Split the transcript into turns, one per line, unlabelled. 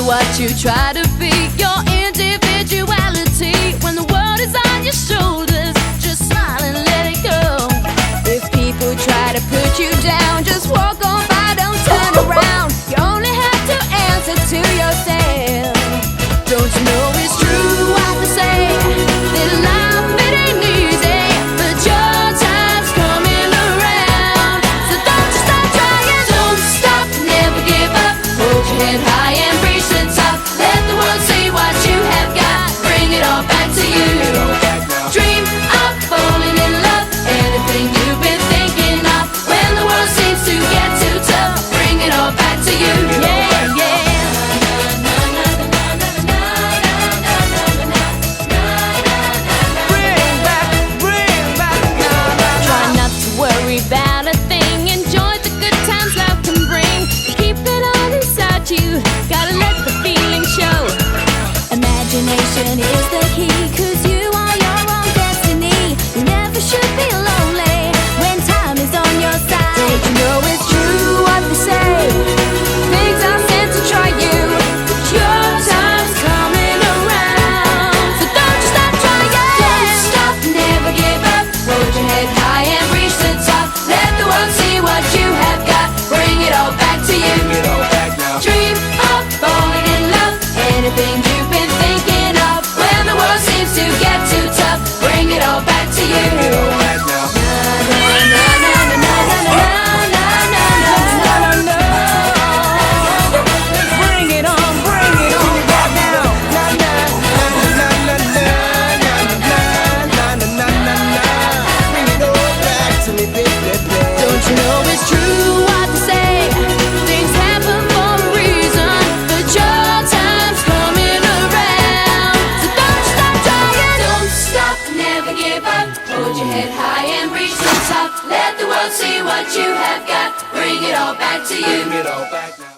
of what you try to be, your individuality. When the world is on your shoulders, just smile and let it go. If people try to put you down, just walk on by, don't turn around. You only have to answer to yourself. Don't you know it's true what they say, that life it ain't easy, but your time's coming around. So don't you stop trying, don't stop, never give up. Hold your head high and reach the top. Let the world see what you have got. Bring it all back to you. Dream of falling in love, anything you've been thinking of. When the world seems to get too tough, bring it all back to you. Yeah, yeah. Try not to worry about a thing. Enjoy the good times love can bring. Keep it all inside you, gotta let the feeling show. Imagination is the key, 'cause you are your own destiny. You never should be lonely when time is on your side. Don't you know it's true what they say, things are meant to try you, but your time's coming around. So don't you stop trying, don't stop, never give up. Hold your head high and reach the top. Let the world see what you have got. Bring it all back to you. Dream of falling in love, anything you've been thinking of. When the world seems to get too tough, bring it all back to you. Don't you know it's true what they say, things happen for a reason, but your time's coming around. So don't stop trying, don't stop, never give up. Hold your head high and reach the top. Let the world see what you have got. Bring it all back to you.